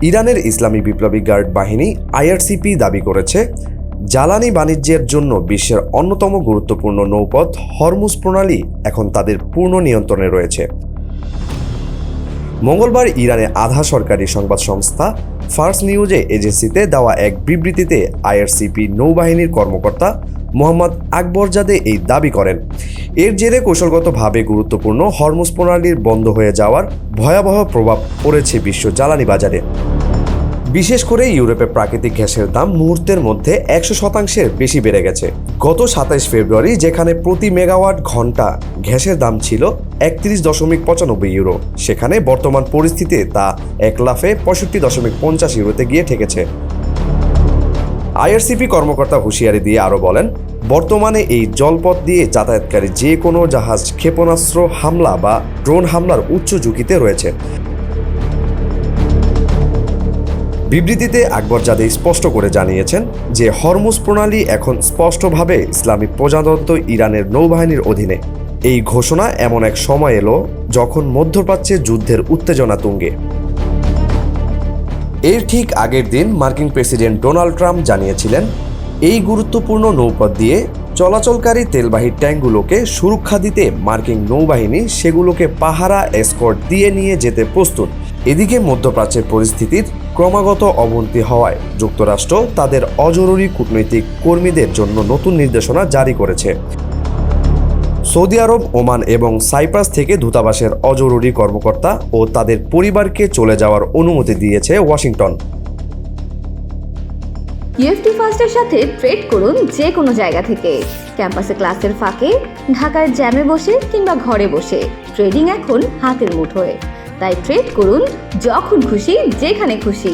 ইরানের ইসলামী বিপ্লবী গার্ড বাহিনী আইআরসিপি দাবি করেছে, জ্বালানি বাণিজ্যের জন্য বিশ্বের অন্যতম গুরুত্বপূর্ণ নৌপথ হরমুজ প্রণালী এখন তাদের পূর্ণ নিয়ন্ত্রণে রয়েছে। মঙ্গলবার ইরানের আধা সরকারি সংবাদ সংস্থা ফার্স নিউজে এজেন্সিতে দেওয়া এক বিবৃতিতে আইআরসিপি নৌবাহিনীর কর্মকর্তা মোহাম্মদ আকবরজাদে এই দাবি করেন। এর জেরে কৌশলগতভাবে গুরুত্বপূর্ণ হরমুজ প্রণালীর বন্ধ হয়ে যাওয়ার ভয়াবহ প্রভাব পড়েছে বিশ্ব জ্বালানি বাজারে। বিশেষ করে ইউরোপে প্রাকৃতিক গ্যাসের দাম মুহূর্তের মধ্যে 100% বেশি বেড়ে গেছে। গত 27 ফেব্রুয়ারি যেখানে প্রতি মেগাওয়াট ঘন্টা গ্যাসের দাম ছিল 31.95 ইউরো, সেখানে বর্তমান পরিস্থিতিতে তা এক লাফে 65.50 ইউরোতে গিয়ে ঠেকেছে। আইআরসিপি কর্মকর্তা হুঁশিয়ারি দিয়ে আরও বলেন, বর্তমানে এই জলপথ দিয়ে যাতায়াতকারী যে কোনো জাহাজ ক্ষেপণাস্ত্র হামলা বা ড্রোন হামলার উচ্চ ঝুঁকিতে রয়েছে। বিবৃতিতে আকবরজাদে স্পষ্ট করে জানিয়েছেন যে হরমুজ প্রণালী এখন স্পষ্টভাবে ইসলামী প্রজাতন্ত্র ইরানের নৌবাহিনীর অধীনে। এই ঘোষণা এমন এক সময় এলো যখন মধ্যপ্রাচ্যে যুদ্ধের উত্তেজনা তুঙ্গে। এর ঠিক আগের দিন মার্কিন প্রেসিডেন্ট ডোনাল্ড ট্রাম্প জানিয়েছিলেন, এই গুরুত্বপূর্ণ নৌপথ দিয়ে চলাচলকারী তেলবাহী ট্যাঙ্কগুলোকে সুরক্ষা দিতে মার্কিন নৌবাহিনী সেগুলোকে পাহারা এসকর্ট দিয়ে নিয়ে যেতে প্রস্তুত। এদিকে মধ্যপ্রাচ্যের পরিস্থিতির ক্রমাগত অবনতি হওয়ায় যুক্তরাষ্ট্র তাদের অজরুরি কূটনৈতিক কর্মীদের জন্য নতুন নির্দেশনা জারি করেছে। সৌদি আরব, ওমান এবং সাইপ্রাস থেকে দূতাবাসের অজরুরি কর্মকর্তা ও তাদের পরিবারকে চলে যাওয়ার অনুমতি দিয়েছে ওয়াশিংটন। ইএফটি ফার্স্টের সাথে ট্রেড করুন যে কোনো জায়গা থেকে। ক্যাম্পাসে ক্লাসের ফাঁকে, ঢাকার জ্যামে বসে কিংবা ঘরে বসে, ট্রেডিং এখন হাতের মুঠোয়। তাই ট্রেড করুন যখন খুশি, যেখানে খুশি।